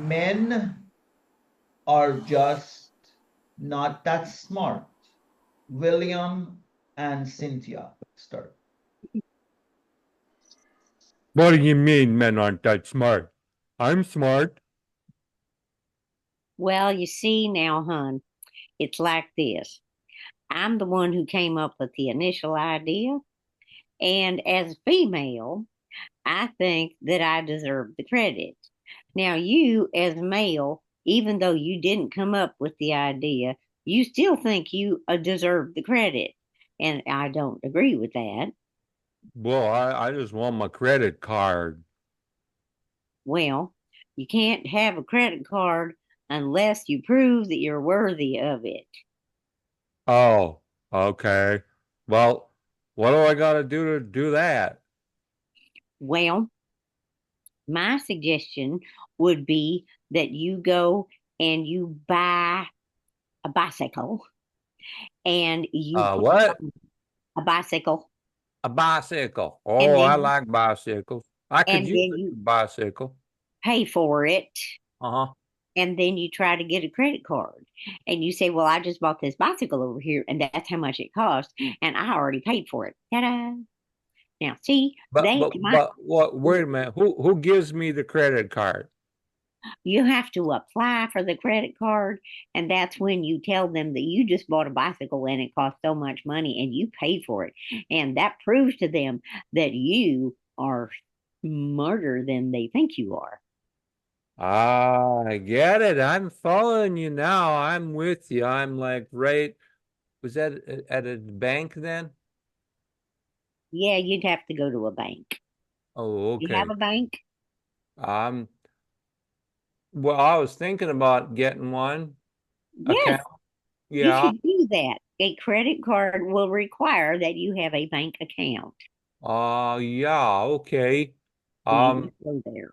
men are just not that smart. William and Cynthia start. What do you mean men aren't that smart? I'm smart. Well, you see now, hon, it's like this. I'm the one who came up with the initial idea, and as a female, I think that I deserve the credit. Now, you, as a male, even though you didn't come up with the idea, you still think you deserve the credit. And I don't agree with that. Well, I just want my credit card. Well, you can't have a credit card unless you prove that you're worthy of it. Oh, okay. Well, what do I got to do that? Well, my suggestion would be that you go and you buy a bicycle and you put What? a bicycle A bicycle. and Oh, I then like bicycles. I could use a you bicycle. pay for it Uh-huh. and then you try to get a credit card and you say, well, I just bought this bicycle over here and that's how much it cost and I already paid for it. Ta-da. Now see, But they but might. but what? Wait a minute. Who gives me the credit card? You have to apply for the credit card, and that's when you tell them that you just bought a bicycle and it cost so much money and you paid for it. And that proves to them that you are smarter than they think you are. Ah, I get it. I'm following you now. I'm with you. I'm like right. Was that at a bank then? Yeah, you'd have to go to a bank. Oh, You have okay. a bank? Um, well, I was thinking about getting one Yes, account. you Yeah. should do that. A credit card will require that you have a bank account. Yeah, okay. So you Um, just go there.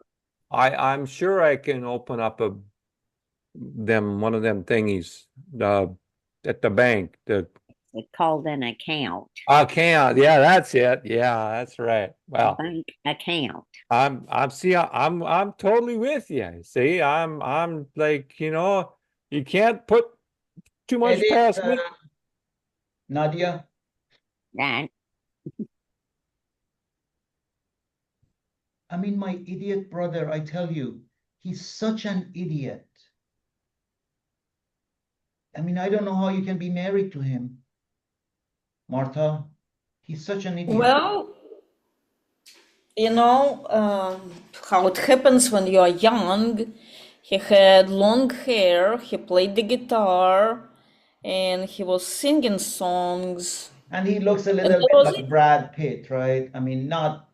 I'm sure I can open up one of them thingies uh at the bank. The It's called an account, account. Yeah, that's it. Yeah, that's right. a Well, bank account. I'm totally with you. See, I'm like, you can't put too much Edit, past me. Nadia. Right? I mean, my idiot brother, I tell you, he's such an idiot. I mean, I don't know how you can be married to him, Martha. He's such an idiot. Well, how it happens when you are young. He had long hair, he played the guitar, and he was singing songs. And he looks a And little that bit was like it. Brad Pitt, right? I mean, not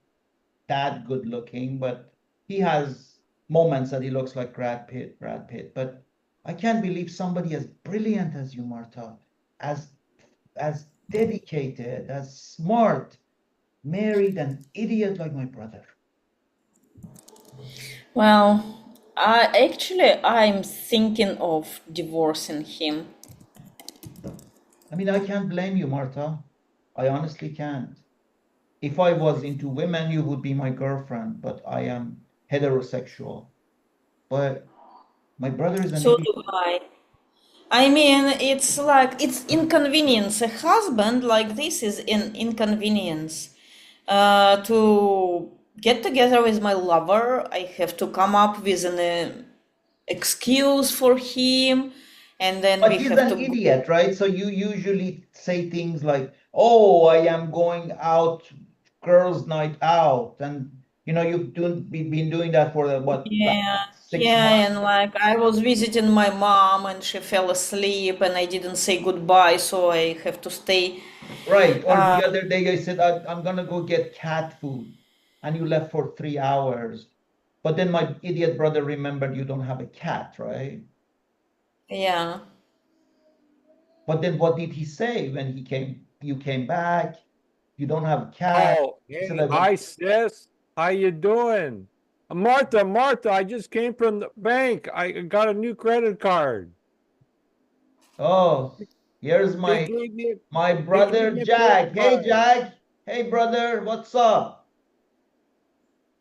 that good looking, but he has moments that he looks like Brad Pitt. But I can't believe somebody as brilliant as you, Martha, as as dedicated, as smart, married an idiot like my brother. Well, I'm thinking of divorcing him. I mean, I can't blame you, Martha. I honestly can't. If I was into women, you would be my girlfriend, but I am heterosexual. But my brother is an So idiot. do I. I mean, it's inconvenience. A husband like this is an inconvenience. To get together with my lover, I have to come up with an excuse for him, and then But we he's have to an go. idiot, right? So you usually say things like, "Oh, I am going out, girls' night out," and been doing that for what Yeah, six yeah, months, and like I was visiting my mom and she fell asleep and I didn't say goodbye, so I have to stay. right? Or Uh, the other day I said I'm gonna go get cat food, and you left for 3 hours. But then my idiot brother remembered you don't have a cat, right? yeah. But then what did he say when he came? You came back. You don't have a cat. Oh, He said hey, I went. hi sis. How you doing? Martha, I just came from the bank. I got a new credit card. Oh, here's They my gave me my they gave brother me a credit Jack. Hey card. Jack. Hey brother, what's up?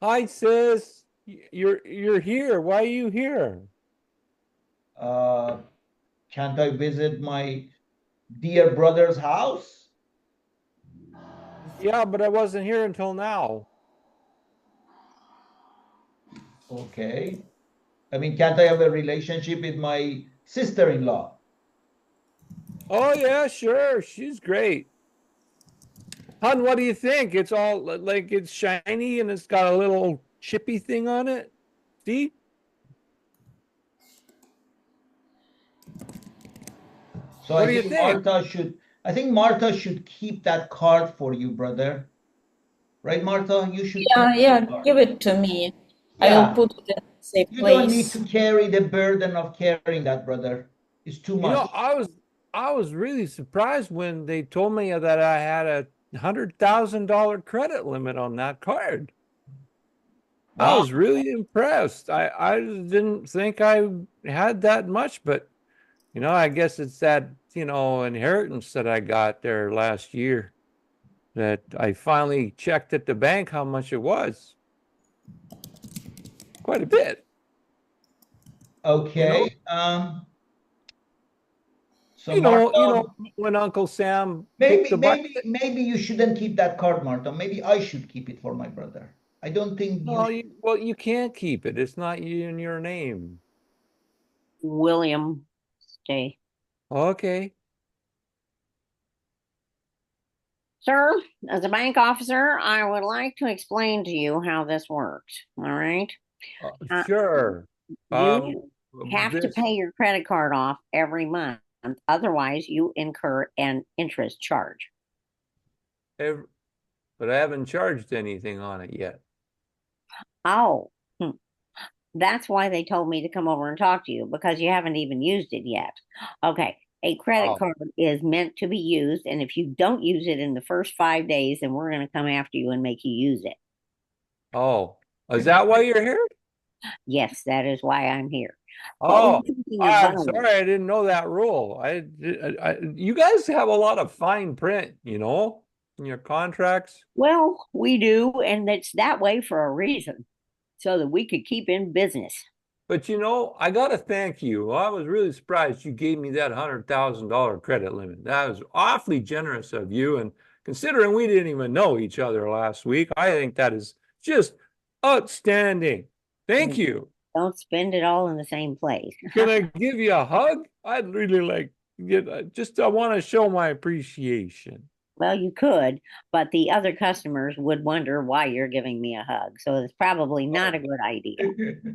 Hi sis. You're here. Why are you here? Uh, can't I visit my dear brother's house? Yeah, but I wasn't here until now. Okay. I mean, can't I have a relationship with my sister-in-law? Oh yeah, sure. She's great. Hun, what do you think? It's all like it's shiny and it's got a little chippy thing on it. See? So What do you think? I think Martha should keep that card for you, brother. Right, Martha? You should keep Yeah, yeah, that card. give it to me. I will Yeah. put it in a safe You don't need place. to carry the burden of carrying that, brother. It's too You know, much. I was really surprised when they told me that I had $100,000 credit limit on that card. I Wow. was really impressed. I just didn't think I had that much, but I guess it's that, inheritance that I got there last year that I finally checked at the bank how much it was. Quite a bit, you know? Okay. So Martha, When Uncle Sam kicked maybe the bucket. maybe maybe you shouldn't keep that card, Martha. Maybe I should keep it for my brother. I don't think you No, should. you can't keep it. It's not in your name. William, stay. Okay. Sir, as a bank officer, I would like to explain to you how this works. All right. Uh, Sure. Um, you have to this, pay your credit card off every month. Otherwise, you incur an interest charge. ev- but I haven't charged anything on it yet. Oh, that's why they told me to come over and talk to you because you haven't even used it yet. Okay. A credit Oh, card is meant to be used. And if you don't use it in the first 5 days, then we're going to come after you and make you use it. oh, is that why you're here? Yes, that is why I'm here. What were Oh, you thinking of I'm buying? sorry, I didn't know that rule. You guys have a lot of fine print, in your contracts. Well, we do, and it's that way for a reason, so that we could keep in business. But I gotta thank you. I was really surprised you gave me that $100,000 credit limit. That was awfully generous of you. And considering we didn't even know each other last week, I think that is just outstanding. Thank And you. don't spend it all in the same place. Can I give you a hug? I'd really like to I want to show my appreciation. Well, you could, but the other customers would wonder why you're giving me a hug. So it's probably not a good idea.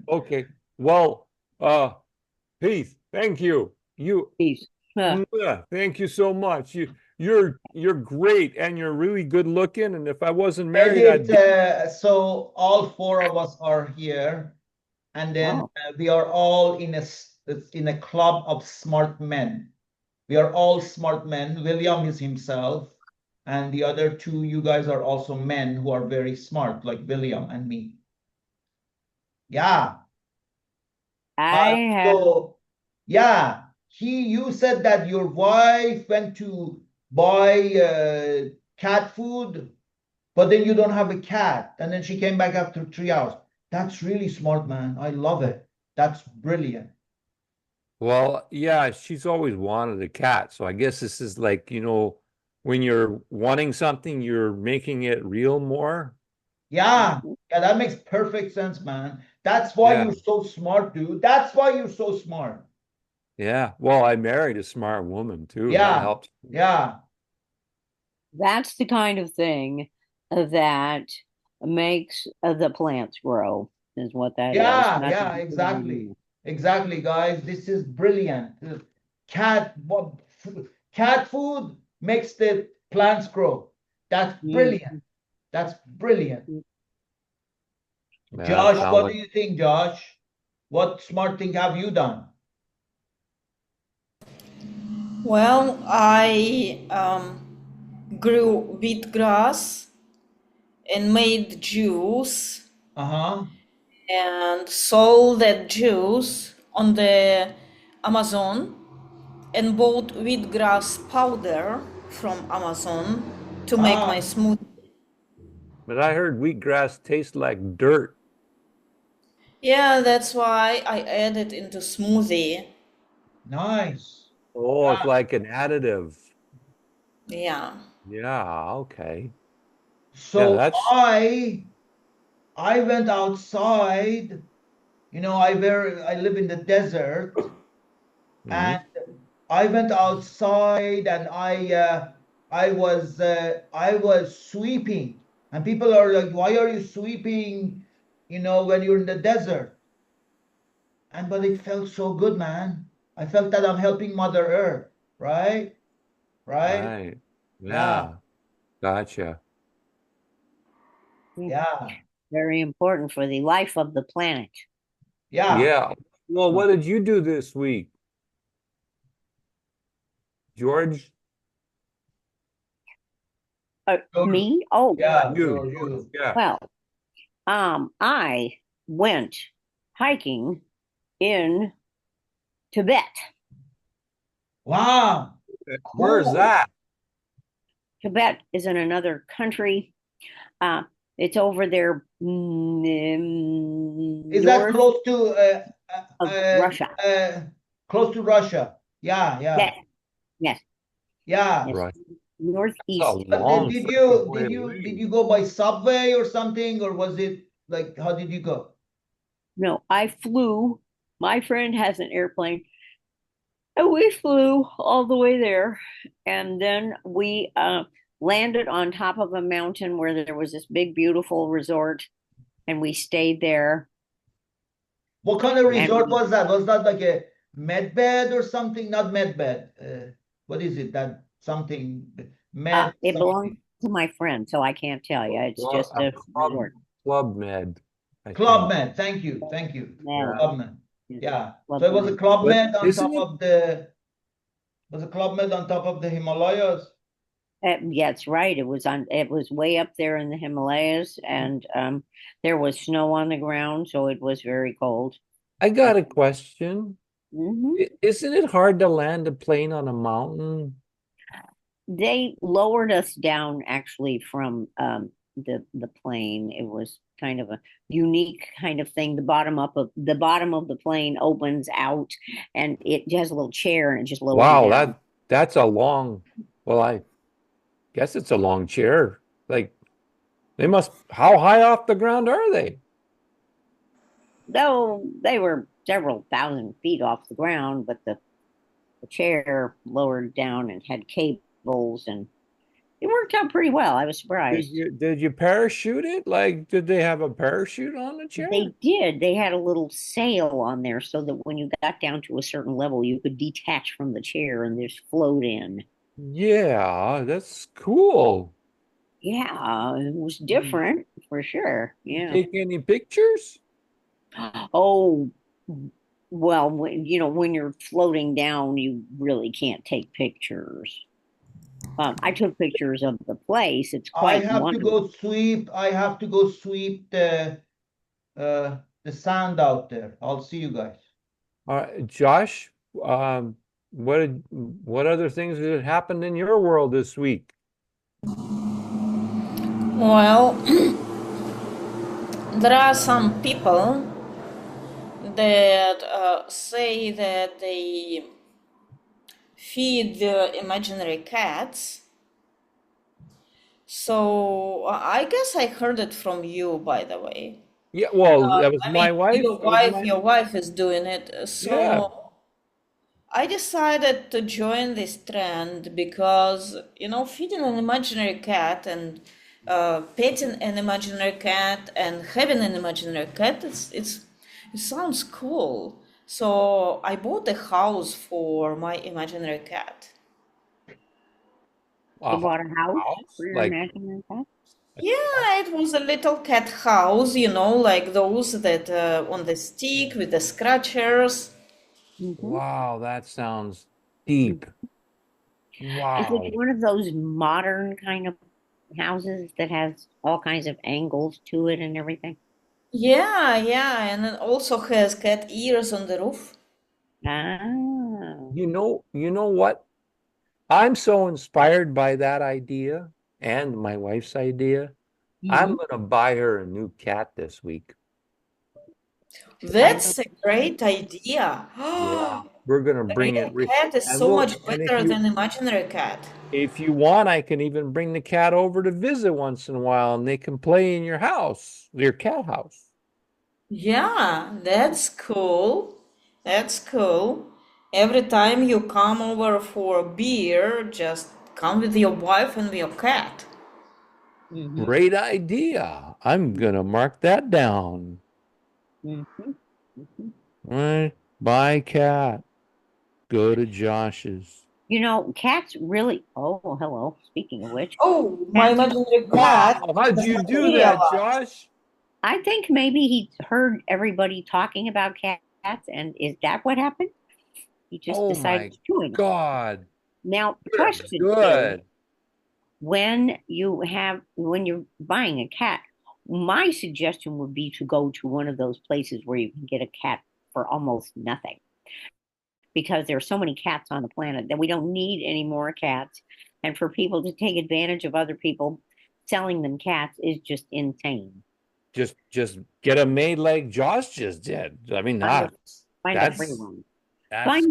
Okay. Well, Heath, thank you. Peace. Thank you so much. You're great and you're really good looking. And if I wasn't married, Edit, I'd so all four of us are here, and then Oh, we are all in a club of smart men. We are all smart men. William is himself, and the other two, you guys are also men who are very smart, like William and me. Yeah. I have. So yeah, you said that your wife went to buy cat food, but then you don't have a cat, and then she came back after 3 hours. That's really smart, man. I love it. That's brilliant. Well, yeah, she's always wanted a cat. So I guess this is like, when you're wanting something, you're making it real more. Yeah, yeah, that makes perfect sense, man. That's why Yeah. you're so smart, dude. That's why you're so smart. Yeah. Well, I married a smart woman too. That Yeah, helps. yeah, That's the kind of thing that makes the plants grow, is what that is. yeah, Nothing yeah, to put on exactly. you. Exactly, guys. This is brilliant. Cat, cat food makes the plants grow. That's brilliant. Mhm. That's brilliant. Yeah, Josh, sounds what like do you think, Josh? What smart thing have you done? Well, I grew wheatgrass and made juice Uh-huh. and sold that juice on the Amazon and bought wheatgrass powder from Amazon to make my Ah, smoothie. but I heard wheatgrass tastes like dirt. Yeah, that's why I add it into smoothie. Nice. Oh, it's Yeah. like an additive. Yeah. Yeah, okay. Yeah, So that's I went outside. I live in the desert, and mhm. I went outside and I was sweeping, and people are like, "Why are you sweeping? When you're in the desert?" And but it felt so good, man. I felt that I'm helping Mother Earth, right? Right? Right. Yeah, Yeah, gotcha. Yeah. yeah, Very important for the life of the planet. yeah. Yeah. Well, what did you do this week, George? George, Me? Oh, yeah, You, George, George. you. Yeah. well, I went hiking in Tibet. Wow, Where's cool. that? Tibet is in another country. Uh, it's over there Is that north of uh, Russia. uh, close to Russia? Yeah, yeah, Yes, yes, yeah. yes. Right. That's a Northeast. But long freaking way did away. you go by subway or something, or was it like how did you go? No, I flew. My friend has an airplane, and we flew all the way there. And then we landed on top of a mountain where there was this big, beautiful resort, and we stayed there. What kind of And resort was that? Was that like a med bed or something? Not med bed. What is it? That something med it belonged something. to my friend, so I can't tell you. It's Well, just a a resort. club med, I Club think. Med. Thank you, thank you. Med. Yeah. Club Med. Yes, Yeah. Club So it was a Med. Club But Med on isn't top it? of the was a Club Med on top of the Himalayas. Yeah, it's right. It was on. It was way up there in the Himalayas, and there was snow on the ground, so it was very cold. I got a question. Mhm. Isn't it hard to land a plane on a mountain? They lowered us down actually from the plane. It was kind of a unique kind of thing. The bottom of the plane opens out, and it has a little chair, and it just lowers you Wow, down. that's a long, well, I guess it's a long chair. Like how high off the ground are they? Though they were several thousand feet off the ground, but the chair lowered down and had cables, and it worked out pretty well. I was surprised. Did you parachute it? Like, did they have a parachute on the chair? They did. They had a little sail on there so that when you got down to a certain level, you could detach from the chair and just float in. Yeah, that's cool. Yeah, it was different for sure. Yeah. Take any pictures? Oh, well, when you're floating down, you really can't take pictures. I took pictures of the place. It's I quite have to wonderful. go sweep. I have to go sweep the sand out there. I'll see you guys. Josh, um, what other things had happened in your world this week? Well, there are some people that say that they feed imaginary cats. So I guess I heard it from you, by the way. Yeah, well, that was I mean, my wife. That was my your wife is doing it. yeah. So I decided to join this trend because, feeding an imaginary cat and petting an imaginary cat and having an imaginary cat, it sounds cool. So I bought a house for my imaginary cat. You A bought a house house, for your like imaginary pet? Yeah, it was a little cat house, like those that on the stick with the scratchers. Mm-hmm. wow, that sounds deep. Is it Wow. one of those modern kind of houses that has all kinds of angles to it and everything? Yeah, yeah, and it also has cat ears on the roof. Ah. You know what? I'm so inspired by that idea and my wife's idea. I'm Hmm. gonna buy her a new cat this week. That's a great idea. Yeah, we're gonna A bring it. real cat is And so we'll, much and better than imaginary cat. if you want, I can even bring the cat over to visit once in a while, and they can play in your house, your cat house. Yeah, that's cool. That's cool. Every time you come over for a beer, just come with your wife and your cat. Mm-hmm. Great idea. I'm gonna mark that down. Mm-hmm. Mm-hmm. Right, buy cat. Go to Josh's. You know, cats really. Oh, hello. Speaking of which, Oh, my cats. imaginary cat Wow, how'd does you not do that, realize. Josh? I think maybe he heard everybody talking about cats, and is that what happened? He just Oh decided my to join us. God. Now, Good, question is, good. when you're buying a cat, my suggestion would be to go to one of those places where you can get a cat for almost nothing, because there are so many cats on the planet that we don't need any more cats. And for people to take advantage of other people selling them cats is just insane. Just get a maid like Josh just did. I mean, Find a find a free that's one. that's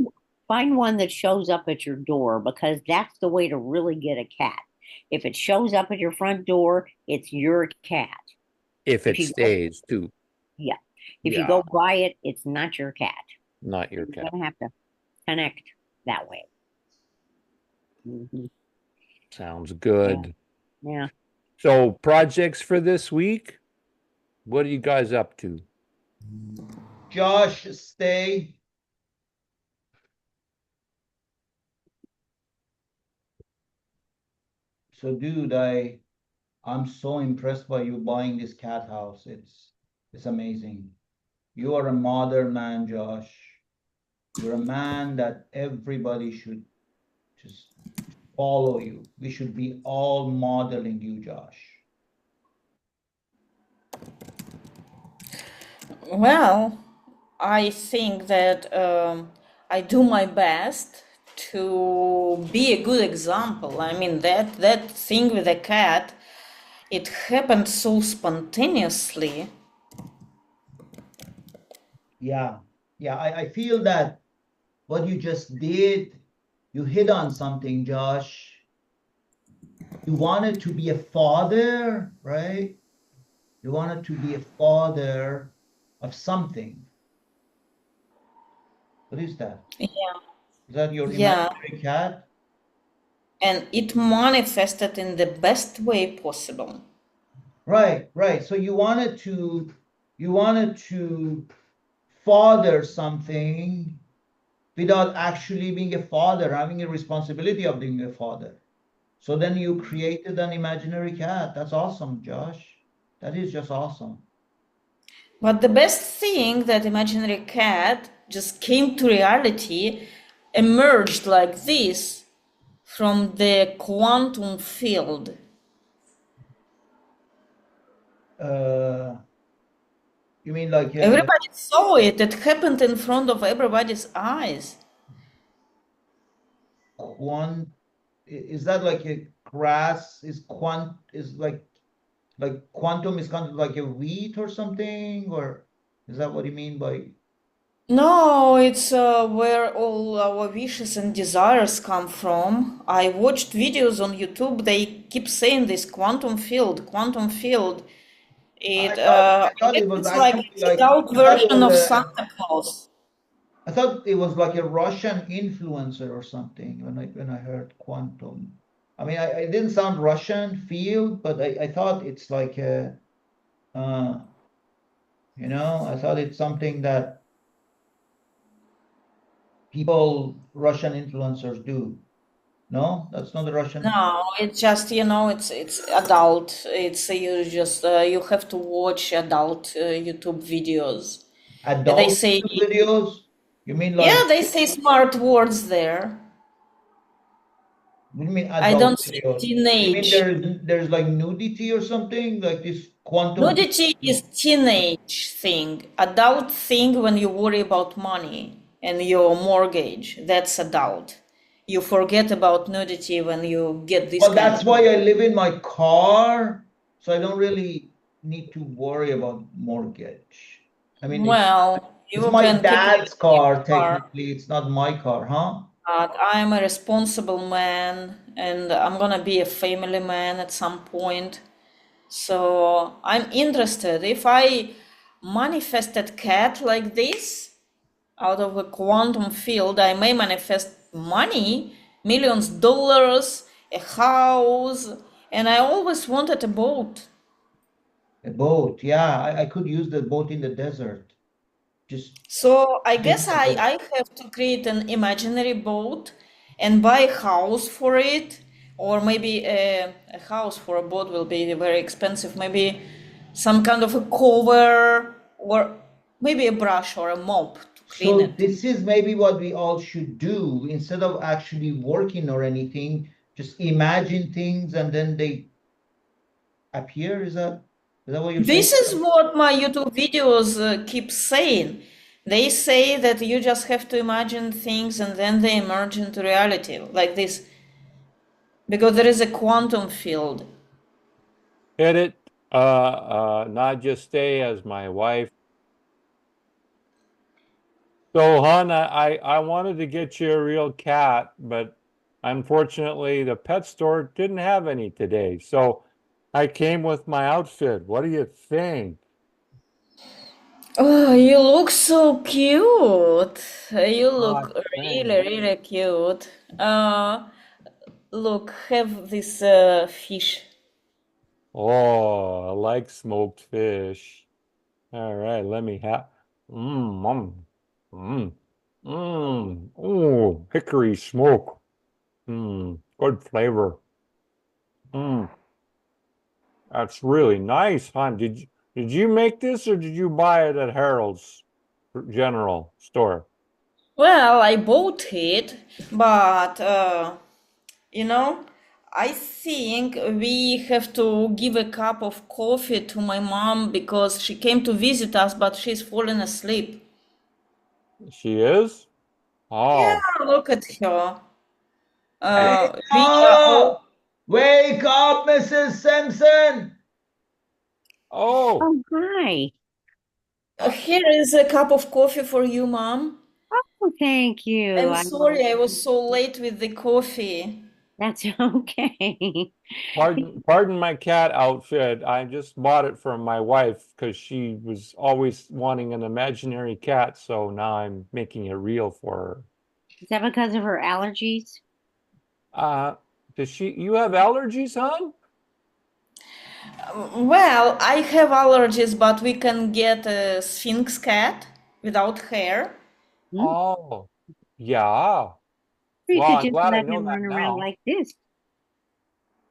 Find one that shows up at your door, because that's the way to really get a cat. If it shows up at your front door, it's your cat. if If it you go, stays too. yeah, if you Yeah, go buy it, it's not your cat. not your You're cat. gonna have to connect that way. Hmm. Sounds Yeah, good. yeah. So projects for this week? What are you guys up to? Josh, stay. So, dude, I'm so impressed by you buying this cat house. It's amazing. You are a modern man, Josh. You're a man that everybody should just follow you. We should be all modeling you, Josh. Well, I think that I do my best to be a good example. I mean that thing with the cat, it happened so spontaneously. Yeah, yeah. I feel that what you just did, you hit on something, Josh. You wanted to be a father, right? You wanted to be a father of something. What is that? Yeah, Is that your yeah, imaginary cat? and it manifested in the best way possible. Right, right. So you wanted to father something without actually being a father, having a responsibility of being a father. So then you created an imaginary cat. That's awesome, Josh. That is just awesome. But the best thing that imaginary cat just came to reality, emerged like this from the quantum field. Uh, you mean like a Everybody saw it. It happened in front of everybody's eyes. quant? Is that like a grass? Is like quantum is kind of like a wheat or something? Or is that what you mean by? No, it's where all our wishes and desires come from. I watched videos on YouTube. They keep saying this quantum field, quantum field. It, I I thought guess it was it's like actually it's like adult I thought it version was of a Santa Claus. I thought it was like a Russian influencer or something when I heard quantum. I mean, it didn't sound Russian field, but I thought it's like a uh, I thought it's something that Russian influencers do. No, that's not the Russian No, it's just it's adult. It's you just you have to watch adult YouTube videos. They adult say videos. You mean yeah, like they say smart words there. what do you mean I adult don't say videos? You mean teenage. there's like nudity or something like this quantum Nudity is teenage thing. Adult thing when you worry about money and your mortgage. That's adult. You forget about nudity when you get this Well, kind that's of why money. I live in my car, so I don't really need to worry about mortgage. I mean, Well, it's you my can keep it dad's in your car, car, technically. It's not my car, huh? but I'm a responsible man and I'm gonna be a family man at some point. So I'm interested. If I manifested cat like this out of a quantum field, I may manifest money, millions dollars, a house, and I always wanted a boat. A boat. Yeah, I could use the boat in the desert. Just So I sit guess in the I have to create an imaginary boat and buy a house for it, or maybe a house for a boat will be very expensive. Maybe some kind of a cover or maybe a brush or a mop to clean So it. this is maybe what we all should do instead of actually working or anything, just imagine things and then they appear. Is that what you're saying? This is what my YouTube videos keep saying. They say that you just have to imagine things and then they emerge into reality, like this, because there is a quantum field. Hit it. Not just stay as my wife. So, hon, I wanted to get you a real cat, but unfortunately, the pet store didn't have any today. So I came with my outfit. What do you think? Oh, you look so cute. You Ah, look thanks. really, really cute. Look, have this fish. Oh, I like smoked fish. All right, let me have. Mmm, mmm, mmm. Oh, hickory smoke. Good flavor. Mmm, that's really nice, hon. Did you make this or did you buy it at Harold's General Store? Well, I bought it, but you know, I think we have to give a cup of coffee to my mom because she came to visit us, but she's fallen asleep. She is? Yeah, Oh, look at her. Wake We are all. up! Wake up, Mrs. Simpson! oh, Oh, hi. Here is a cup of coffee for you, mom. Oh, thank you. I'm I will. sorry I was so late with the coffee. That's okay. pardon my cat outfit. I just bought it from my wife because she was always wanting an imaginary cat, so now I'm making it real for her. Is that because of her allergies? Uh, you have allergies, hon? Well, I have allergies, but we can get a Sphinx cat without hair. Hmm? Oh, yeah. You Well, could I'm just glad I let know him that run around now. like this.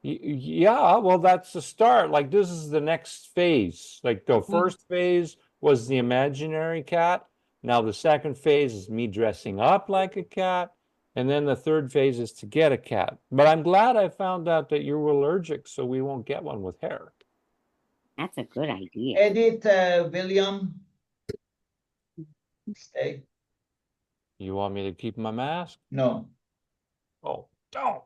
Yeah, well, that's the start. Like, this is the next phase. Like, the Mm, first phase was the imaginary cat. Now, the second phase is me dressing up like a cat. And then the third phase is to get a cat. But I'm glad I found out that you're allergic, so we won't get one with hair. that's a good idea. Edit, William. Stay. You want me to keep my mask? No. Oh, don't.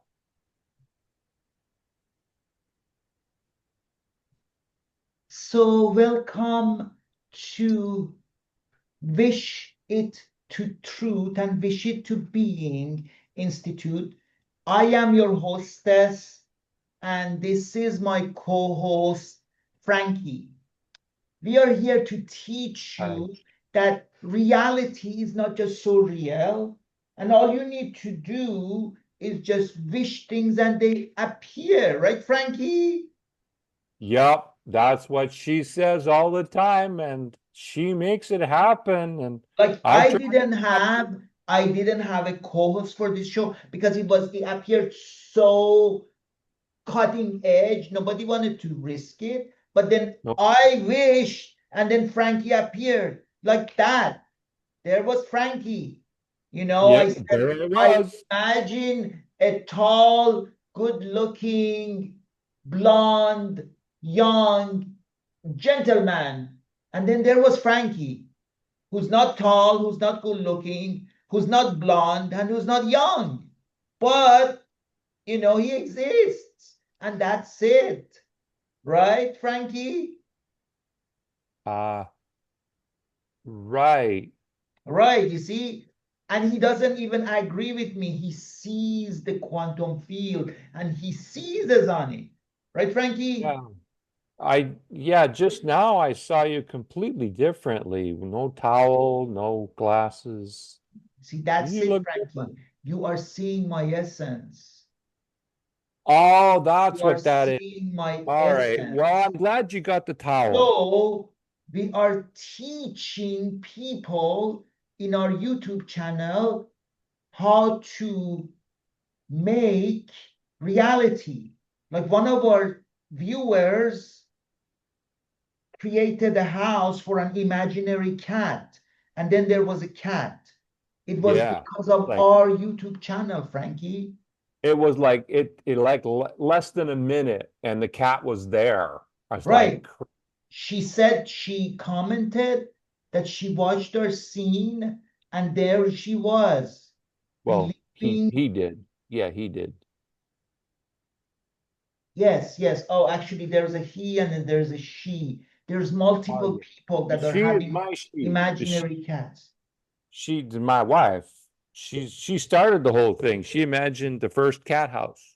So welcome to Wish It to Truth and Wish It to Being Institute. I am your hostess, and this is my co-host, Frankie. We are here to teach Hi. you that reality is not just so real, and all you need to do is just wish things and they appear, right, Frankie? Yup, that's what she says all the time, and she makes it happen. And Like I've tried. I didn't have a co-host for this show because it appeared so cutting edge. Nobody wanted to risk it. But then No, I wished, and then Frankie appeared like that. There was Frankie. I yep, said, there it I was. imagine a tall, good-looking, blonde, young gentleman. And then there was Frankie, who's not tall, who's not good-looking, who's not blonde, and who's not young. But, he exists. And that's it. Right, Frankie? Uh, Right. Right, you see? And he doesn't even agree with me. He sees the quantum field and he seizes on it. Right, Frankie? Yeah. Yeah, just now I saw you completely differently. No towel, no glasses. See, that's You it, look different. Frankie. You are seeing my essence. Oh, You that's are what that is. seeing my All right. Well, essence. I'm glad you got the towel. So we are teaching people in our YouTube channel how to make reality. Like one of our viewers created a house for an imaginary cat, and then there was a cat. It was Yeah. because of Like our YouTube channel, Frankie. it was like it like less than a minute and the cat was there. I was Right. like, She said she commented that she watched our scene, and there she was, well, believing. he did. Yeah, he did. Yes, yes. Oh, actually, there's a he and then there's a she. There's Oh, multiple yeah. people The that are she is having my she. imaginary cats. She's my wife. She started the whole thing. She imagined the first cat house.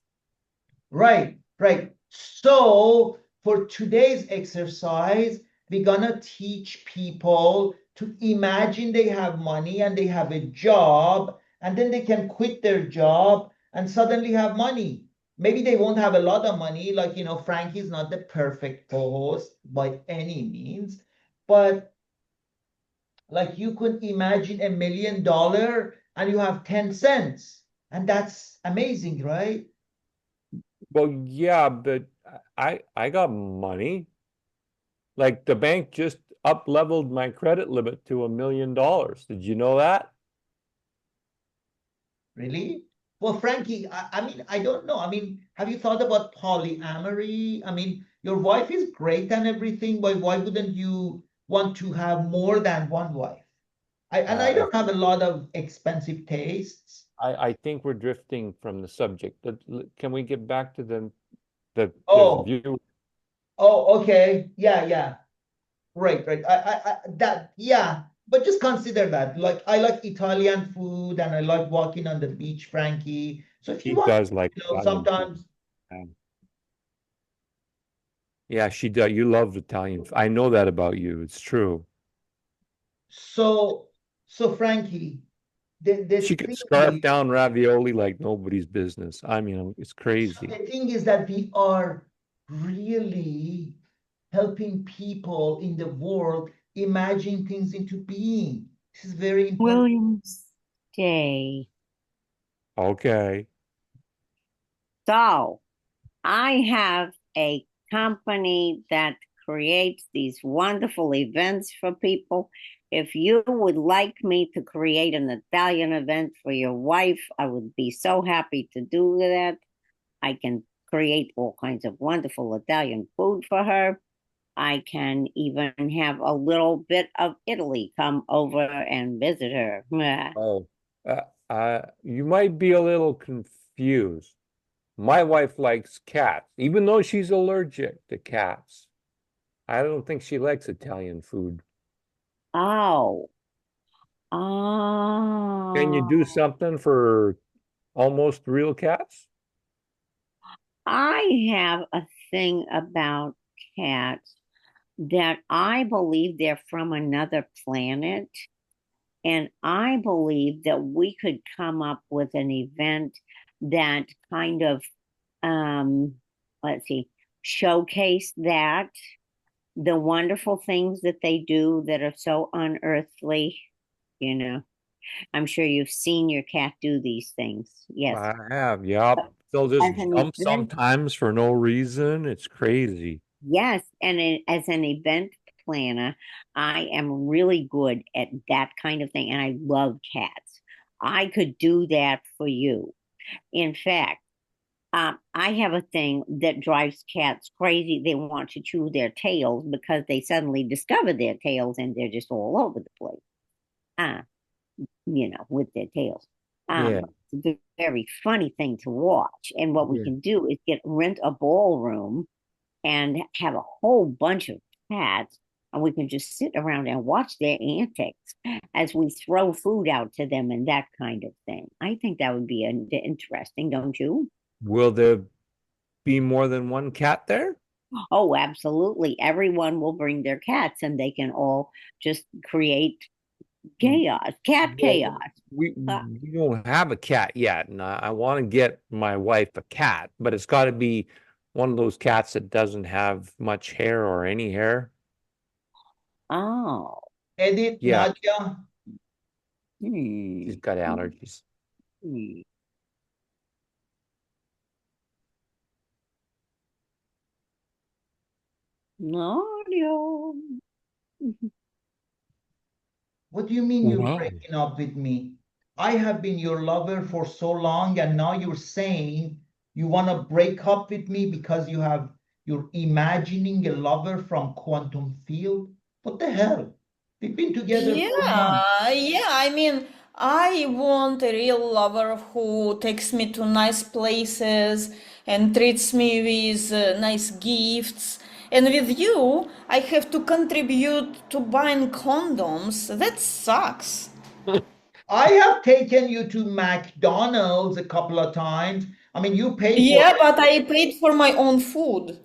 Right, right. So for today's exercise, we're gonna teach people to imagine they have money and they have a job, and then they can quit their job and suddenly have money. Maybe they won't have a lot of money, like Frankie's not the perfect co-host by any means, but like you could imagine $1 million and you have 10 cents, and that's amazing, right? Well, yeah, but I got money. Like the bank just up leveled my credit limit to $1 million. Did you know that? Really? Well, Frankie, I mean, I don't know. I mean, have you thought about polyamory? I mean, your wife is great and everything, but why wouldn't you want to have more than one wife? And I Uh, don't have a lot of expensive tastes. I think we're drifting from the subject. Can we get back to the this Oh, view? oh, okay. Yeah, yeah. Right, right. Yeah. But just consider that. Like, I like Italian food and I like walking on the beach, Frankie. So if you She want, does like Italian food. sometimes. Um, Yeah, she does. You love Italian. I know that about you. It's true. So, so Frankie, the She could thing scarf is, down ravioli like nobody's business. I mean, it's so crazy. the thing is that we are really helping people in the world imagine things into being. This is very important. Williams Day. Okay. So I have a company that creates these wonderful events for people. If you would like me to create an Italian event for your wife, I would be so happy to do that. I can create all kinds of wonderful Italian food for her. I can even have a little bit of Italy come over and visit her. Oh, you might be a little confused. My wife likes cats, even though she's allergic to cats. I don't think she likes Italian food. Oh, Can you oh. do something for almost real cats? I have a thing about cats that I believe they're from another planet. And I believe that we could come up with an event that kind of, um, let's see, showcase that the wonderful things that they do that are so unearthly. You know, I'm sure you've seen your cat do these things. Yes. I have, yep. They'll As just an jump event, sometimes for no reason. It's crazy. yes. And as an event planner, I am really good at that kind of thing. And I love cats. I could do that for you. In fact, I have a thing that drives cats crazy. They want to chew their tails because they suddenly discover their tails and they're just all over the place. Uh, with their tails. Yeah, It's a very funny thing to watch. And what we yeah. can do is rent a ballroom and have a whole bunch of cats and we can just sit around and watch their antics as we throw food out to them and that kind of thing. I think that would be interesting, don't you? Will there be more than one cat there? Oh, absolutely. Everyone will bring their cats and they can all just create chaos, cat chaos. Well, we Uh, we don't have a cat yet, and I want to get my wife a cat, but it's got to be one of those cats that doesn't have much hair or any hair. oh. Edit, Yeah, Nadia. she's Hmm. got allergies. Hmm. No. What do you mean you're Wow. breaking up with me? I have been your lover for so long, and now you're saying you want to break up with me because you're imagining a lover from quantum field? What the hell? We've been together 4 months. Yeah, I mean, I want a real lover who takes me to nice places and treats me with nice gifts. And with you, I have to contribute to buying condoms. That sucks. I have taken you to McDonald's a couple of times. I mean, you paid for Yeah, it. but I paid for my own food.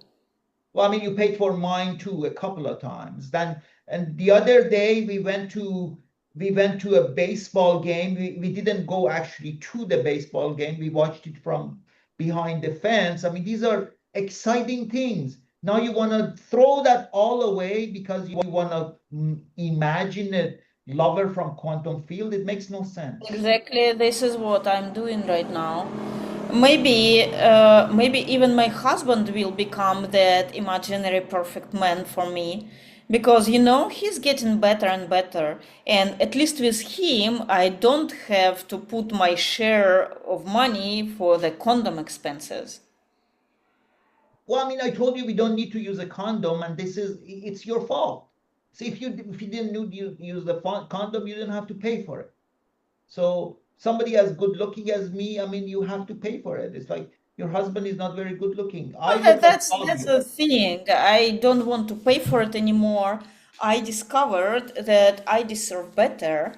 Well, I mean, you paid for mine too a couple of times. Then, and the other day we went to a baseball game. We didn't go actually to the baseball game. We watched it from behind the fence. I mean, these are exciting things. Now you want to throw that all away because you want to imagine a lover from quantum field. It makes no sense. Exactly, this is what I'm doing right now. Maybe even my husband will become that imaginary perfect man for me, because he's getting better and better, and at least with him, I don't have to put my share of money for the condom expenses. Well, I mean, I told you we don't need to use a condom, and it's your fault. See, if you didn't need to use the condom, you didn't have to pay for it. So somebody as good looking as me, I mean, you have to pay for it. It's like your husband is not very good looking. I Well, look above that's you. the thing. I don't want to pay for it anymore. I discovered that I deserve better.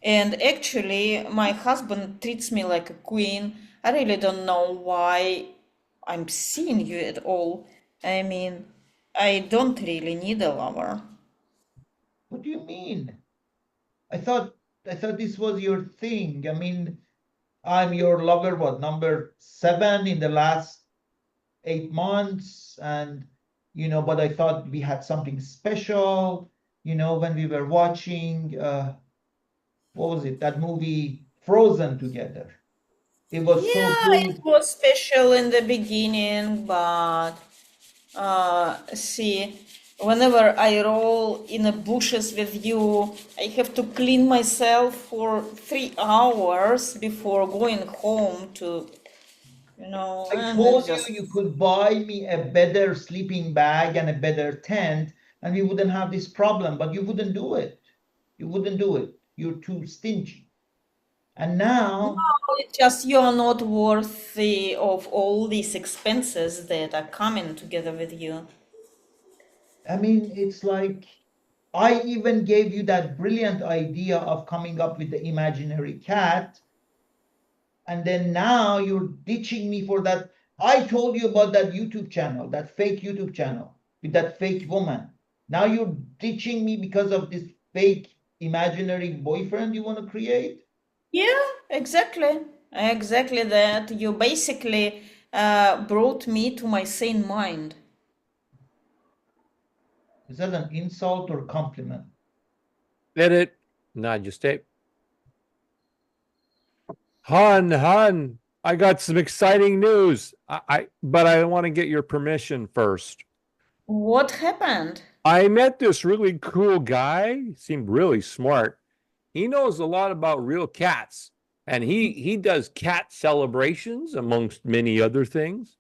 And actually, my husband treats me like a queen. I really don't know why I'm seeing you at all. I mean, I don't really need a lover. What do you mean? I thought I thought this was your thing. I mean, I'm your lover, what, number 7 in the last 8 months, and but I thought we had something special, when we were watching what was it, that movie Frozen together. It was so Yeah, it good. was special in the beginning, but see, whenever I roll in the bushes with you, I have to clean myself for 3 hours before going home I and it's told you just. you could buy me a better sleeping bag and a better tent, and we wouldn't have this problem, but you wouldn't do it. You wouldn't do it. You're too stingy. And now, It's just you're not worthy of all these expenses that are coming together with you. I mean, it's like I even gave you that brilliant idea of coming up with the imaginary cat, and then now you're ditching me for that. I told you about that YouTube channel, that fake YouTube channel with that fake woman. Now you're ditching me because of this fake imaginary boyfriend you want to create? Yeah, exactly. Exactly that. You basically brought me to my sane mind. Is that an insult or compliment? Edit. Not just tape. Hun, I got some exciting news. But I want to get your permission first. What happened? I met this really cool guy. He seemed really smart. He knows a lot about real cats, and he does cat celebrations amongst many other things.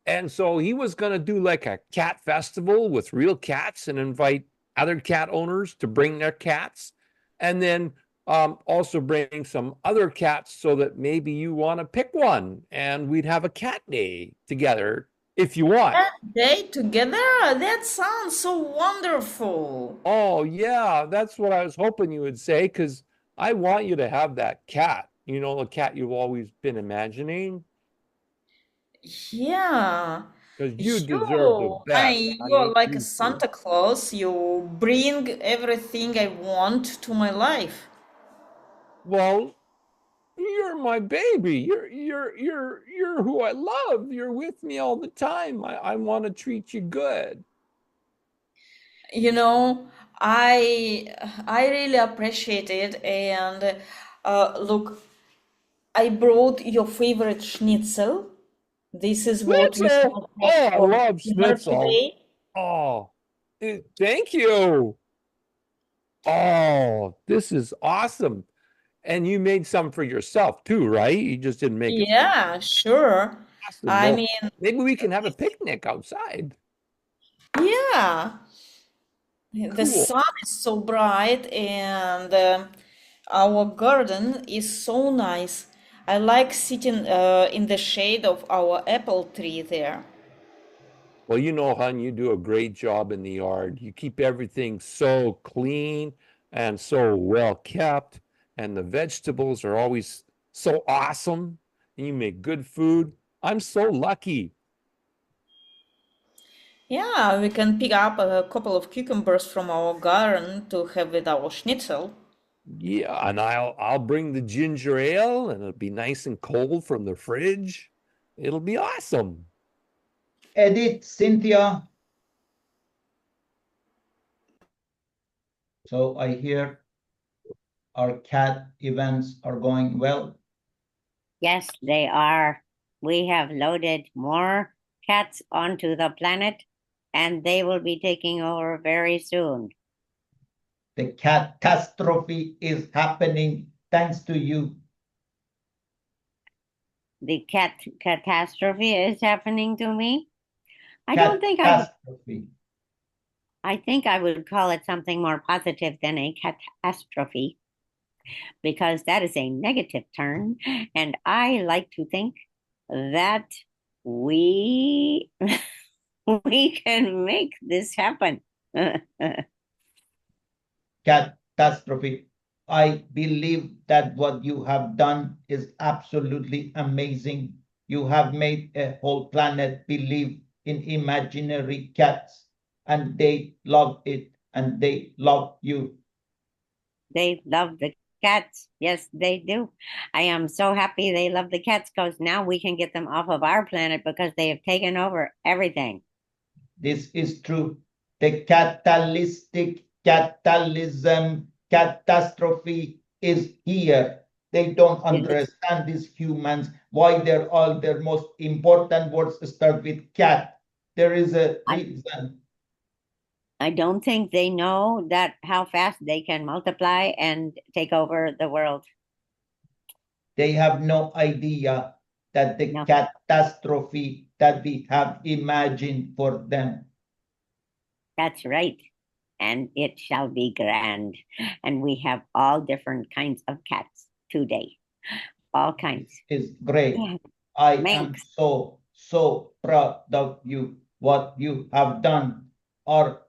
And so he was going to do like a cat festival with real cats and invite other cat owners to bring their cats, and then also bring some other cats so that maybe you want to pick one and we'd have a cat day together. if you want. That day together? That sounds so wonderful. Oh, yeah, that's what I was hoping you would say, because I want you to have that cat, you know, the cat you've always been imagining, Yeah. because you deserve the best, You're honey. like a You do. Santa Claus. You bring everything I want to my life. Well, you're my baby. You're who I love. You're with me all the time. I want to treat you good. You know, I really appreciate it. And look, I brought your favorite schnitzel. This is what we Schnitzel. thought of Oh, I for love dinner schnitzel. today. Oh, thank you. Oh, this is awesome. And you made some for yourself too, right? You just didn't make it for Yeah, sure. awesome. I Well, mean, maybe we can have a picnic outside. yeah, the Cool. sun is so bright and our garden is so nice. I like sitting in the shade of our apple tree there. Well, you know, hon, you do a great job in the yard. You keep everything so clean and so well kept, and the vegetables are always so awesome, and you make good food. I'm so lucky. Yeah, we can pick up a couple of cucumbers from our garden to have with our schnitzel. Yeah, and I'll bring the ginger ale, and it'll be nice and cold from the fridge. It'll be awesome. Edith, Cynthia. So I hear our cat events are going well. Yes, they are. We have loaded more cats onto the planet, and they will be taking over very soon. The catastrophe is happening thanks to you. The catastrophe is happening to me. I don't think Catastrophe. I think I would call it something more positive than a catastrophe because that is a negative term. And I like to think that we we can make this happen. Catastrophe. I believe that what you have done is absolutely amazing. You have made a whole planet believe in imaginary cats, and they love it, and they love you. They love the cats. Yes, they do. I am so happy they love the cats because now we can get them off of our planet because they have taken over everything. This is true. The catalytic catalysm catastrophe is here. They don't It is. understand these humans, why they're all their most important words start with cat. There is a I, reason. I don't think they know that how fast they can multiply and take over the world. They have no idea that the No, catastrophe that we have imagined for them that's right. And it shall be grand. And we have all different kinds of cats today. All kinds. is great. Yeah, I am Manx. so proud of you, what you have done. Our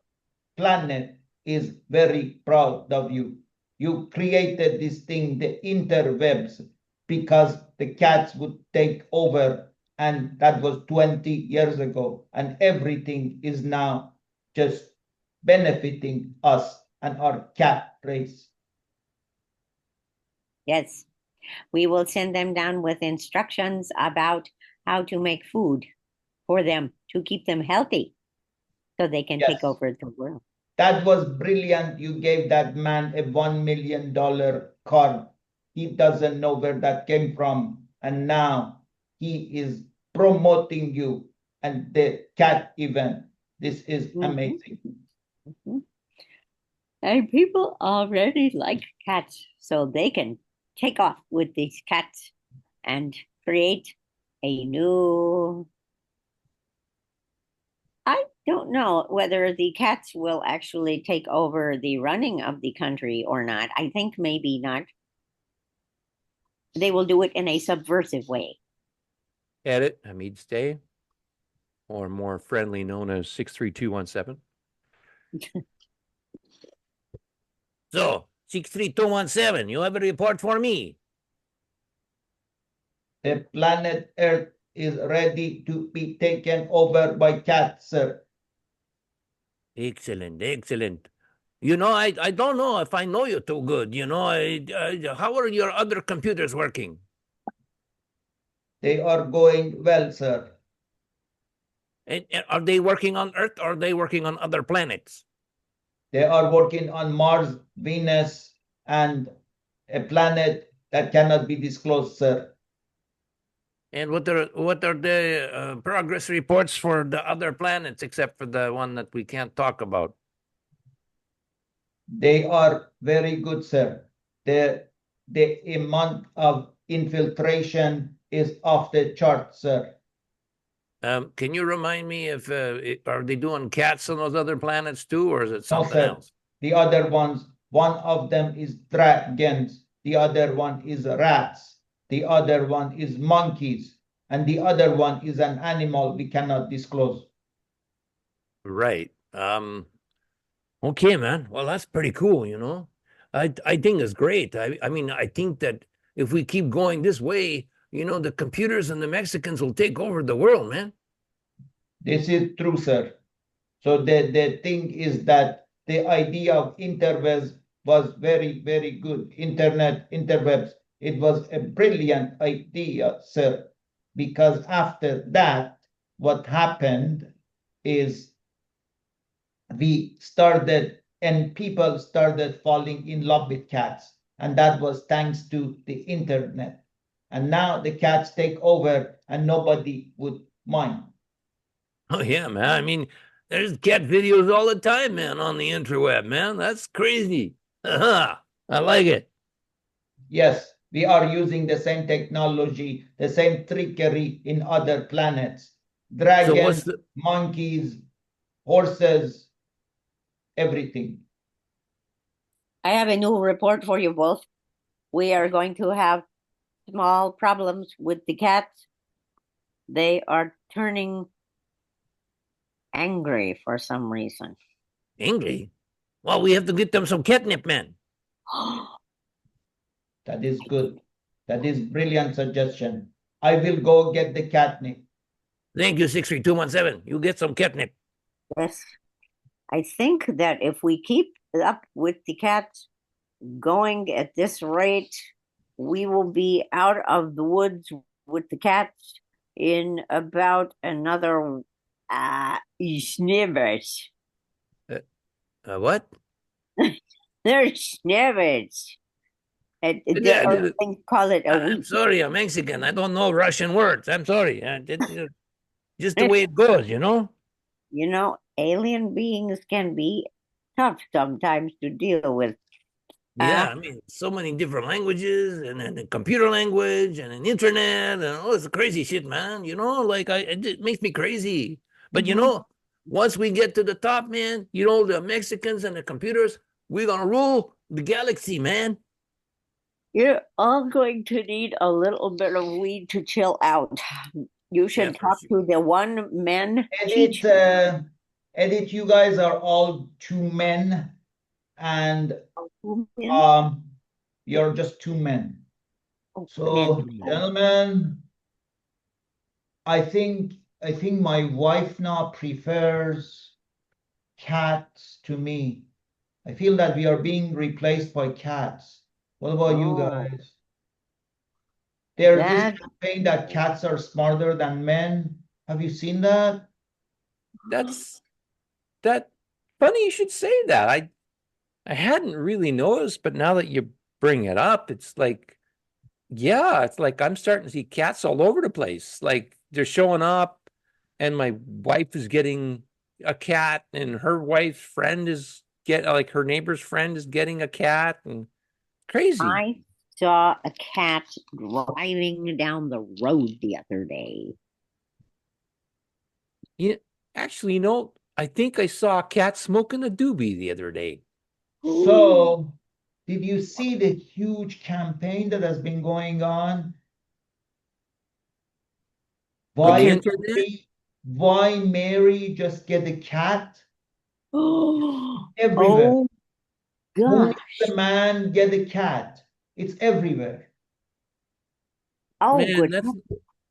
planet is very proud of you. You created this thing, the interwebs, because the cats would take over, and that was 20 years ago, and everything is now just benefiting us and our cat race. Yes. We will send them down with instructions about how to make food for them to keep them healthy so they can take Yes. over the world. That was brilliant. You gave that man a $1 million card. He doesn't know where that came from. And now he is promoting you and the cat event. This is Mhm, amazing. mhm. And people already like cats, so they can take off with these cats and create a new. I don't know whether the cats will actually take over the running of the country or not. I think maybe not. They will do it in a subversive way. Edit, Hamid, stay. or more friendly known as 63217. So, 63217, you have a report for me. The planet Earth is ready to be taken over by cats, sir. Excellent, excellent. You know, I don't know if I know you too good. You know, how are your other computers working? They are going well, sir. And are they working on Earth or are they working on other planets? They are working on Mars, Venus, and a planet that cannot be disclosed, sir. And what are the progress reports for the other planets, except for the one that we can't talk about? They are very good, sir. The amount of infiltration is off the chart, sir. Can you remind me if are they doing cats on those other planets too, or is it something No, sir. else? The other ones, one of them is dragons, the other one is rats, the other one is monkeys, and the other one is an animal we cannot disclose. Right. Okay, man. Well, that's pretty cool, you know. I think it's great. I mean, I think that if we keep going this way, you know, the computers and the Mexicans will take over the world, man. This is true, sir. So the thing is that the idea of interwebs was very, very good. Interwebs, it was a brilliant idea, sir. Because after that, what happened is we started and people started falling in love with cats. And that was thanks to the internet. And now the cats take over and nobody would mind. Oh yeah, man. I mean, there's cat videos all the time, man, on the interweb, man. That's crazy. I like it. Yes, we are using the same technology, the same trickery in other planets. Dragons, monkeys, horses, everything. I have a new report for you both. We are going to have small problems with the cats. They are turning angry for some reason. Angry? Well, we have to get them some catnip, man. That is good. That is brilliant suggestion. I will go get the catnip. Thank you, 63217. You get some catnip. Yes. I think that if we keep up with the cats going at this rate, we will be out of the woods with the cats in about another snippets. What? They're snippets. Things call it a week. I'm sorry, I'm Mexican. I don't know Russian words. I'm sorry. Just the way it goes, you know? You know, alien beings can be tough sometimes to deal with. Yeah, I mean, so many different languages, and then the computer language, and an internet, and all this crazy shit, man. You know, like it makes me crazy. But you know, once we get to the top, man, you know, the Mexicans and the computers, we're gonna rule the galaxy, man. You're all going to need a little bit of weed to chill out. You should talk to the one man. Edit, you guys are all two men, and you're just two men. So, gentlemen, I think my wife now prefers cats to me. I feel that we are being replaced by cats. What about you guys? There's this campaign that cats are smarter than men. Have you seen that? That's funny you should say that. I hadn't really noticed, but now that you bring it up, it's like, yeah, it's like I'm starting to see cats all over the place. Like they're showing up, and my wife is getting a cat, and her wife's friend is like her neighbor's friend is getting a cat, and crazy. I saw a cat driving down the road the other day. Yeah, actually, you know, I think I saw a cat smoking a doobie the other day. So, did you see the huge campaign that has been going on? Why Why Mary just get a cat? Oh, Everywhere. oh Who needs gosh. a man get a cat? It's everywhere. Oh, Man, good.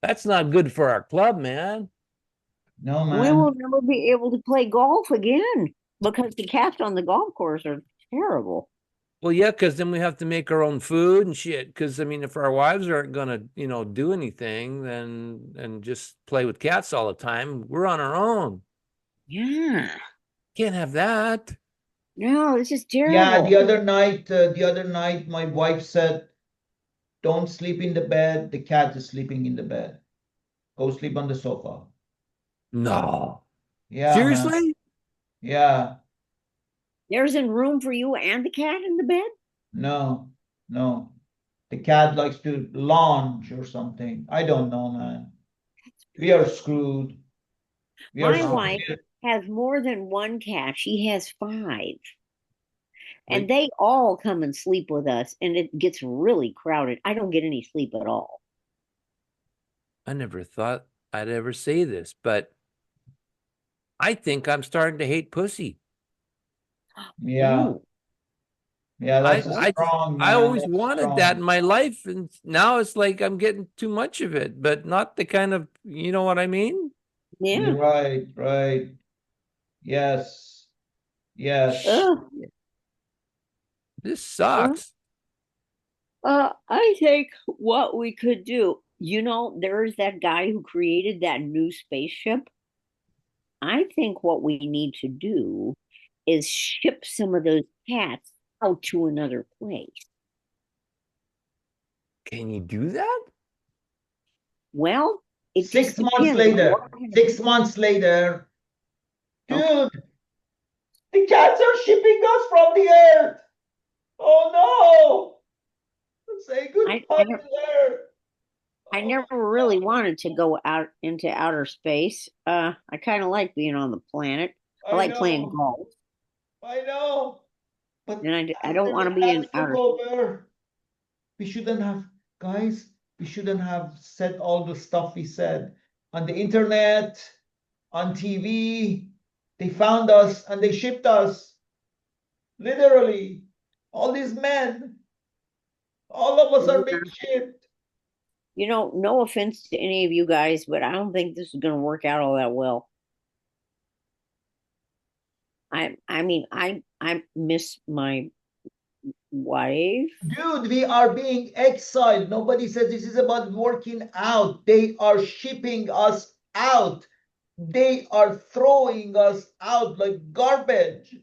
that's not good for our club, man. No, We man. will never be able to play golf again because the cats on the golf course are terrible. Well, yeah, because then we have to make our own food and shit. Because I mean, if our wives aren't gonna, do anything, then and just play with cats all the time, we're on our own. Yeah. Can't have that. No, this is Yeah, terrible. the other night, my wife said, "Don't sleep in the bed. The cat is sleeping in the bed. Go sleep on the sofa." No. Yeah, man. Seriously? Yeah. There's in room for you and the cat in the bed? No, no. The cat likes to lounge or something. I don't know, man. We are screwed. We are My Oh, wife screwed. has more than one cat. She has five. And wait, they all come and sleep with us, and it gets really crowded. I don't get any sleep at all. I never thought I'd ever say this, but I think I'm starting to hate pussy. Yeah. Ooh, Yeah, I that's a I strong, I man. always That's wanted that strong. in my life, and now it's like I'm getting too much of it, but not the kind of, you know what I mean? yeah. You're right, right. Yes. Yes. Uh, This uh, sucks. I think what we could do, there's that guy who created that new spaceship. I think what we need to do is ship some of those cats out to another place. Can you do that? Well, it just 6 months depends on what later, kind of. 6 months later, Okay. dude, the cats are shipping us from the earth. Oh no! Say I, goodbye I to don't the earth. I Oh never my really wanted to go out into outer space. I kind of like being on the planet. God. I I like playing know. golf, I know. But and I don't after want the to be in cats took outer. over, we shouldn't have, guys, we shouldn't have said all the stuff we said on the internet, on TV. They found us and they shipped us. Literally. All these men, all of us are being Yeah. shipped. No offense to any of you guys, but I don't think this is going to work out all that well. I mean, I miss my wife. Dude, we are being exiled. Nobody said this is about working out. They are shipping us out. They are throwing us out like garbage.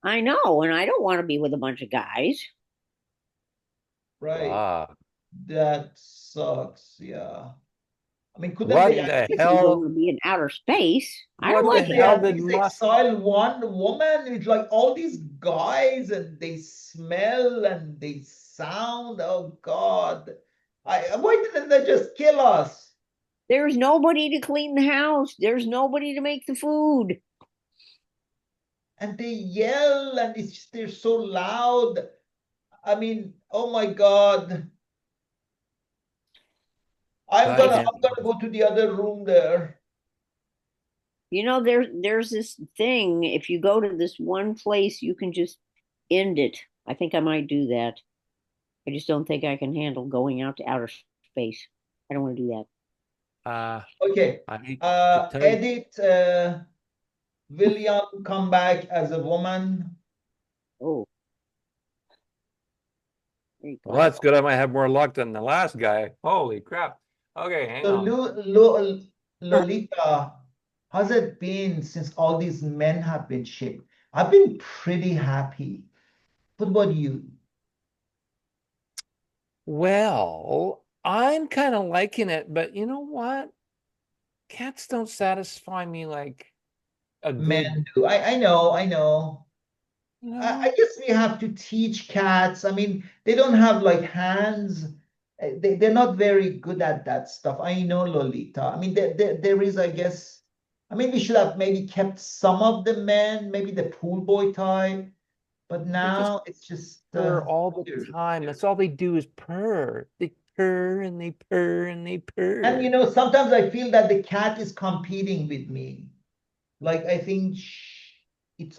I know, and I don't want to be with a bunch of guys. Right. Ah, That sucks. Yeah. I mean, couldn't what they Yeah, at the least we don't hell? want to be in outer space. I don't What the like couldn't it they hell out at did there. least my exile one woman? It's like all these guys and they smell and they sound. Oh God. Why didn't they just kill us? There's nobody to clean the house. There's nobody to make the food. And they yell and they're so loud. I mean, oh my God. I can't. I'm gonna go to the other room there. There's this thing. If you go to this one place, you can just end it. I think I might do that. I just don't think I can handle going out to outer space. I don't want to do that. Uh, Okay. I hate to tell you. Edit William come back as a woman. Oh, there you Well, go. that's good. I might have more luck than the last guy. Holy crap. Okay, hang So on. Lolita, how's it been since all these men have been shipped? I've been pretty happy. What about you? Well, I'm kind of liking it, but you know what? Cats don't satisfy me like a good, Men do. I know, I know. you I know? guess we have to teach cats. I mean, they don't have like hands. They're not very good at that stuff. I know, Lolita. I mean, there is, I guess, I mean, we should have maybe kept some of the men, maybe the pool boy type, but They just now it's just purr all the weird. time. That's all they do is purr. purr and they purr and they purr. And sometimes I feel that the cat is competing with me. Like I think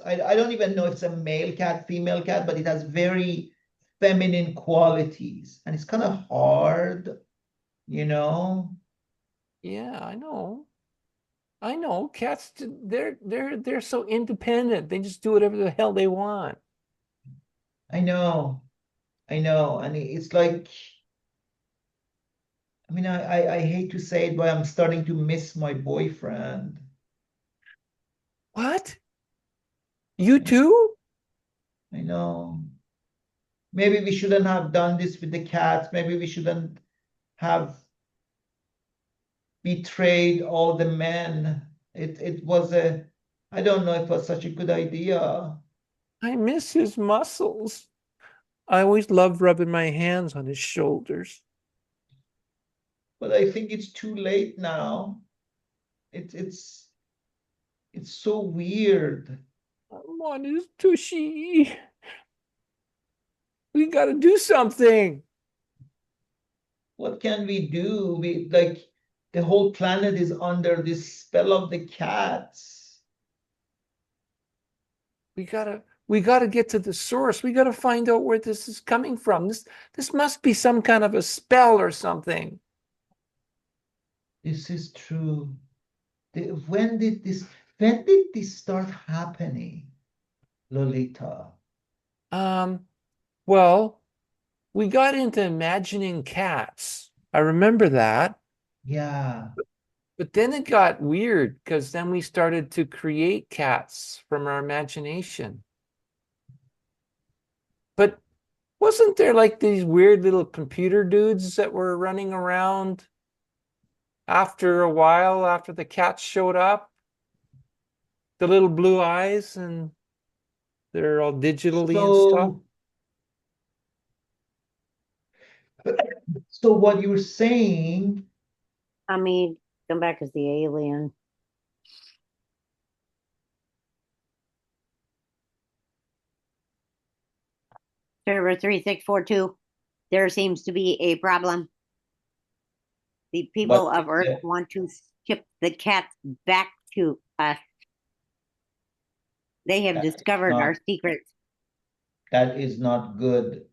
I don't even know if it's a male cat, female cat, but it has very feminine qualities. And it's kind of hard, you know? Yeah, I know. I know. Cats, they're so independent. They just do whatever the hell they want. I know. I know. And it's like, I mean, I hate to say it, but I'm starting to miss my boyfriend. What? You too? I know. Maybe we shouldn't have done this with the cats. Maybe we shouldn't have betrayed all the men. It was I don't know if it was such a good idea. I miss his muscles. I always loved rubbing my hands on his shoulders. But I think it's too late now. It's so weird. I want his tushy. We got to do something. What can we do? We like the whole planet is under this spell of the cats. We gotta get to the source. We gotta find out where this is coming from. This must be some kind of a spell or something. This is true. When did this start happening, Lolita? Well, we got into imagining cats. I remember that. Yeah. But then it got weird because then we started to create cats from our imagination. But wasn't there like these weird little computer dudes that were running around after a while, after the cats showed up? The little blue eyes, and they're all digitally and stuff. So what you're saying, I mean, come back as the alien. Server 3642, there seems to be a problem. The people of Earth want to ship the cats back to us. They have discovered our secrets. That is not good.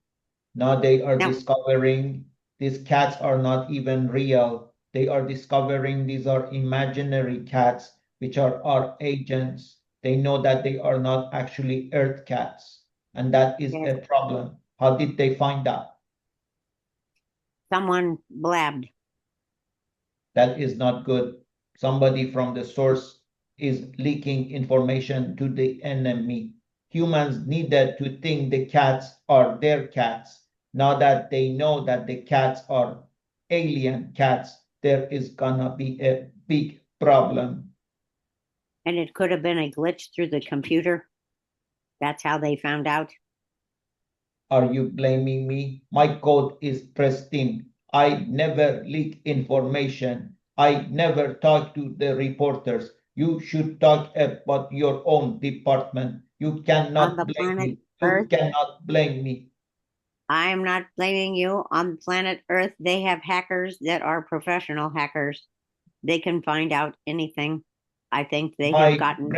Now they are discovering these cats are not even real. They are discovering these are imaginary cats, which are our agents. They know that they are not actually Earth cats. And that is a problem. How did they find out? Someone blabbed. That is not good. Somebody from the source is leaking information to the enemy. Humans needed to think the cats are their cats. Now that they know that the cats are alien cats, there is gonna be a big problem. And it could have been a glitch through the computer. That's how they found out. Are you blaming me? My code is pristine. I never leak information. I never talk to the reporters. You should talk about your own department. You cannot blame me. You cannot blame me. I am not blaming you. On planet Earth, they have hackers that are professional hackers. They can find out anything. I think they have gotten.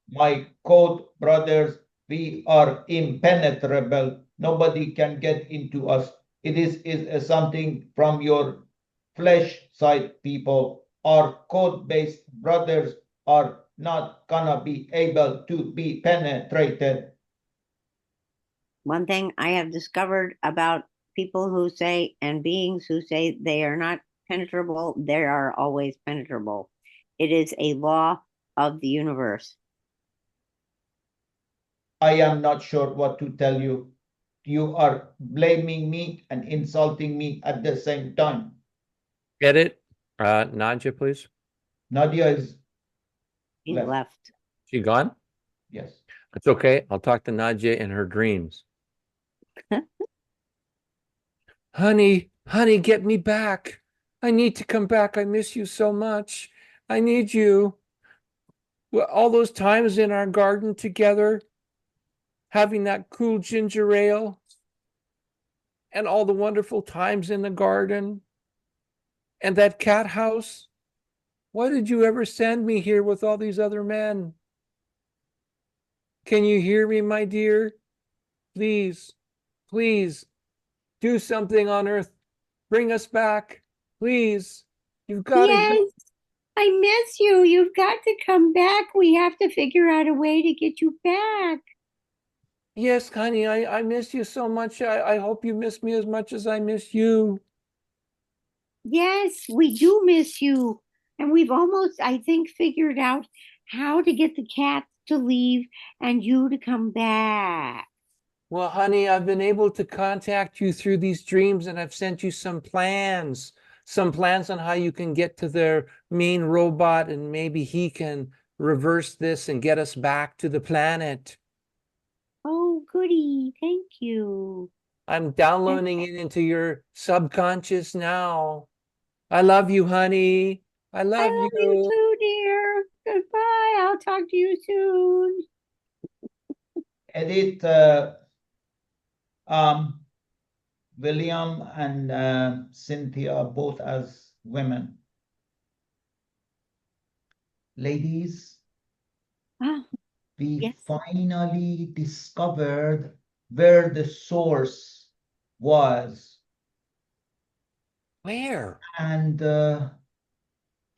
My code brothers, we are impenetrable. Nobody can get into us. It is something from your flesh side people. Our code-based brothers are not gonna be able to be penetrated. One thing I have discovered about people who say and beings who say they are not penetrable, they are always penetrable. It is a law of the universe. I am not sure what to tell you. You are blaming me and insulting me at the same time. Get it? Nadia, please. Nadia is left. She gone? Yes. That's okay. I'll talk to Nadia in her dreams. Honey, get me back. I need to come back. I miss you so much. I need you. Well, all those times in our garden together, having that cool ginger ale. and all the wonderful times in the garden and that cat house. Why did you ever send me here with all these other men? Can you hear me, my dear? Please, please do something on Earth. Bring us back. Please. You've got to get. Yes, I miss you. You've got to come back. We have to figure out a way to get you back. Yes, honey, I miss you so much. I hope you miss me as much as I miss you. Yes, we do miss you. And we've almost, I think, figured out how to get the cats to leave and you to come back. Well, honey, I've been able to contact you through these dreams, and I've sent you some plans on how you can get to their main robot, and maybe he can reverse this and get us back to the planet. Oh, goody. Thank you. I'm downloading it into your subconscious now. I love you, honey. I I love love you you. too, dear. Goodbye. I'll talk to you soon. Edith, um, William and Cynthia, both as women. Ladies, Oh, we yes. finally discovered where the source was. Where? And the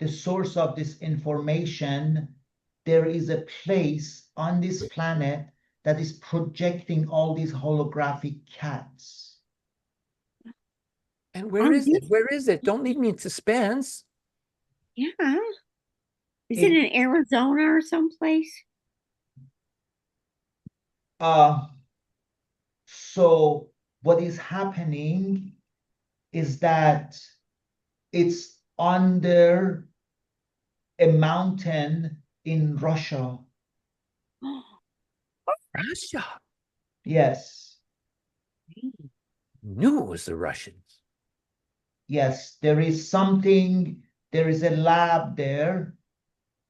source of this information, there is a place on this planet that is projecting all these holographic cats. And where is it? Where is it? Don't leave me in suspense. Yeah. Is it in Arizona or someplace? So what is happening is that it's under a mountain in Russia. Russia. Yes, Knew it was the Russians. yes, there is something, there is a lab there,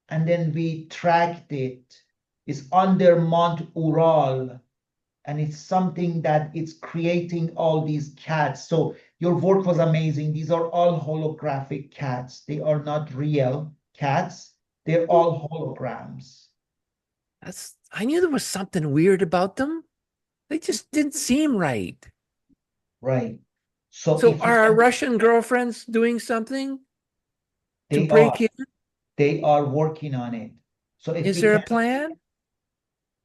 and then we tracked it. It's under Mount Ural, and it's something that it's creating all these cats. So your work was amazing. These are all holographic cats. They are not real cats. They're all holograms. I knew there was something weird about them. They just didn't seem right. Right. So So if you are our can, Russian girlfriends doing something to they break are, in? they are working on it. So Is there a plan?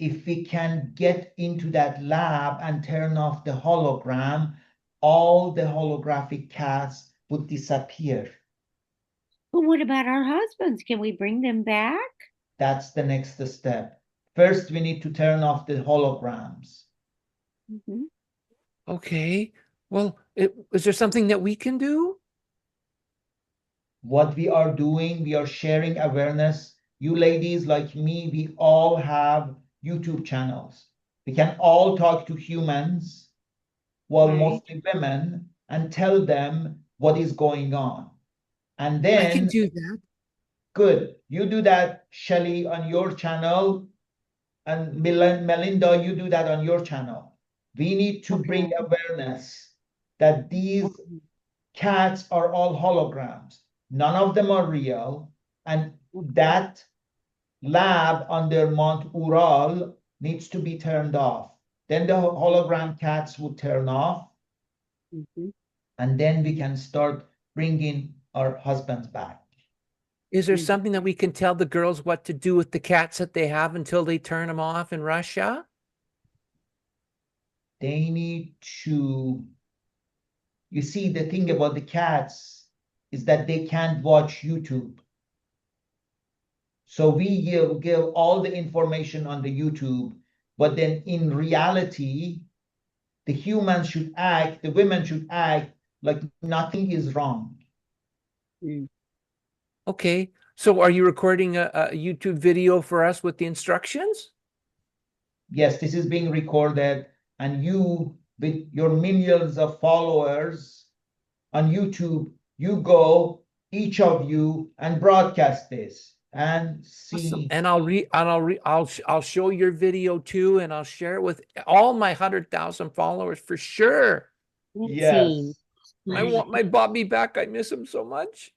if we can get into that lab and turn off the hologram, all the holographic cats would disappear. But what about our husbands? Can we bring them back? That's the next step. First, we need to turn off the holograms. Mhm. Okay. Well, is there something that we can do? What we are doing, we are sharing awareness. You ladies like me, we all have YouTube channels. We can all talk to humans, well, Right. mostly women, and tell them what is going on. And I can then, do that. good, you do that, Shelly, on your channel, and Melinda, you do that on your channel. We need to bring awareness that these cats are all holograms. None of them are real. And that lab under Mount Ural needs to be turned off. Then the hologram cats would turn off. Mhm. And then we can start bringing our husbands back. Is there something that we can tell the girls what to do with the cats that they have until they turn them off in Russia? They need to, you see, the thing about the cats is that they can't watch YouTube. So we give all the information on the YouTube, but then in reality, the humans should act, the women should act like nothing is wrong. Okay. So are you recording a YouTube video for us with the instructions? Yes, this is being recorded, and you, with your millions of followers on YouTube, you go, each of you, and broadcast this and see. Awesome. And I'll show your video too, and I'll share it with all my 100,000 followers for sure. That Yes. scene. I want my Bobby back. I miss him so much.